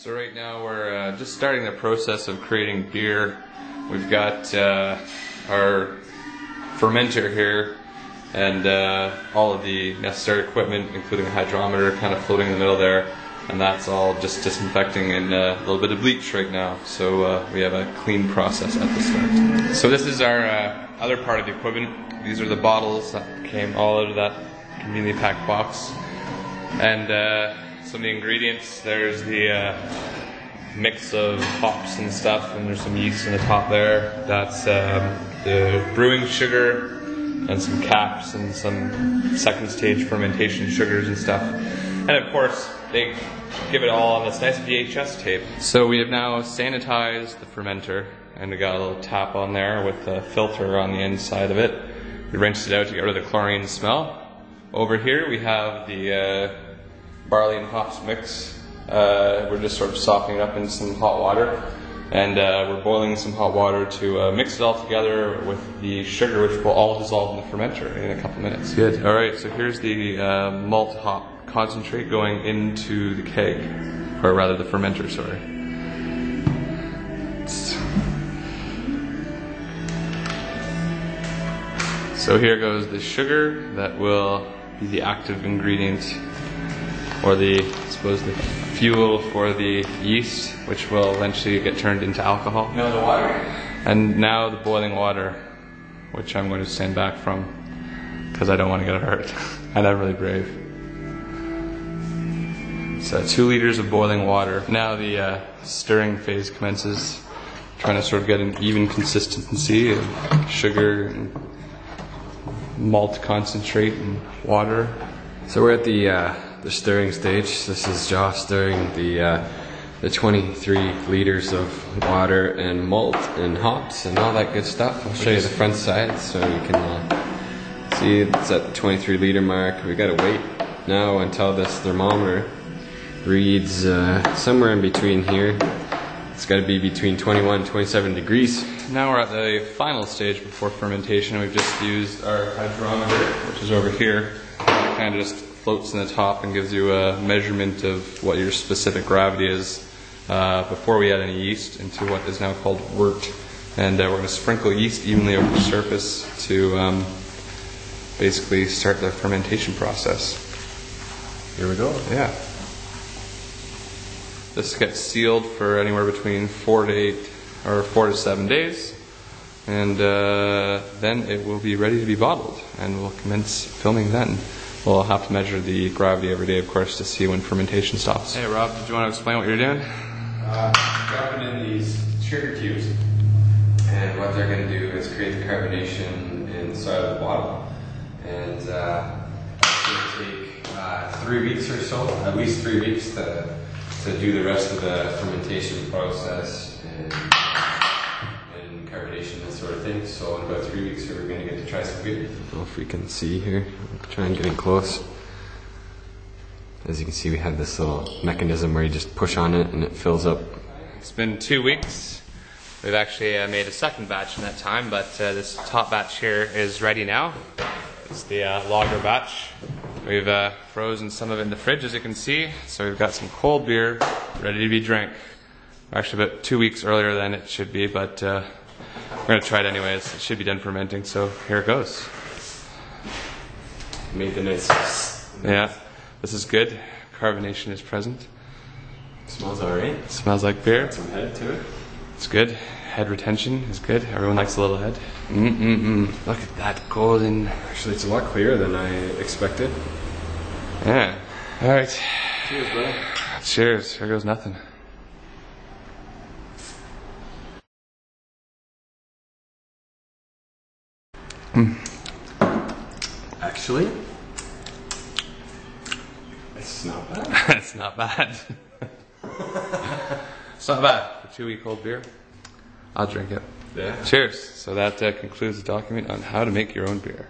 So right now we're just starting the process of creating beer. We've got our fermenter here and all of the necessary equipment, including a hydrometer kind of floating in the middle there. And that's all just disinfecting and a little bit of bleach right now. So we have a clean process at the start. So this is our other part of the equipment. These are the bottles that came all out of that conveniently packed box. And some of the ingredients, there's the mix of hops and stuff, and there's some yeast in the top there. That's the brewing sugar and some caps and some second stage fermentation sugars and stuff. And of course, they give it all on this nice VHS tape. So we have now sanitized the fermenter, and we got a little tap on there with a filter on the inside of it. We rinsed it out to get rid of the chlorine smell. Over here we have the barley and hops mix. We're just sort of softening it up in some hot water, and we're boiling some hot water to mix it all together with the sugar, which will all dissolve in the fermenter in a couple minutes. Good. Alright, so here's the malt hop concentrate going into the keg, or rather the fermenter, sorry. So here goes the sugar that will be the active ingredient, or the, I suppose, the fuel for the yeast, which will eventually get turned into alcohol. Now the water. And now the boiling water, which I'm going to stand back from because I don't want to get hurt. And I'm really brave. So 2 liters of boiling water. Now the stirring phase commences, trying to sort of get an even consistency of sugar and malt concentrate and water. So we're at the stirring stage. This is Josh stirring the 23 liters of water and malt and hops and all that good stuff. I'll show you the front side so you can see it's at the 23 liter mark. We gotta wait now until this thermometer reads somewhere in between here. It's got to be between 21 and 27 degrees. Now we're at the final stage before fermentation. We've just used our hydrometer, which is over here. It kind of just floats in the top and gives you a measurement of what your specific gravity is before we add any yeast into what is now called wort. And we're going to sprinkle yeast evenly over the surface to basically start the fermentation process. Here we go. Yeah. This gets sealed for anywhere between 4 to 7 days, and then it will be ready to be bottled, and we'll commence filming then. We'll have to measure the gravity every day, of course, to see when fermentation stops. Hey Rob, did you want to explain what you're doing? Dropping in these sugar cubes, and what they're going to do is create the carbonation inside of the bottle, and it's going to take 3 weeks or so, at least 3 weeks to do the rest of the fermentation process and carbonation, that sort of thing. So in about 3 weeks we're going to get to try some beer. I don't know if we can see here. I'll try and get in close. As you can see, we have this little mechanism where you just push on it and it fills up. It's been 2 weeks. We've actually made a second batch in that time, but this top batch here is ready now. It's the lager batch. We've frozen some of it in the fridge, as you can see, so we've got some cold beer ready to be drank. Actually about 2 weeks earlier than it should be, but we're going to try it anyways. It should be done fermenting, so here it goes. Made the nice. Yeah, this is good. Carbonation is present. Smells alright. Smells like beer. Got some head to it. It's good. Head retention is good. Everyone likes a little head. Look at that golden. Actually, it's a lot clearer than I expected. Yeah. All right. Cheers, bro. Cheers. Here goes nothing. Actually, it's not bad. It's not bad. It's not bad for 2-week-old beer. I'll drink it. Yeah. Cheers. So that concludes the document on how to make your own beer.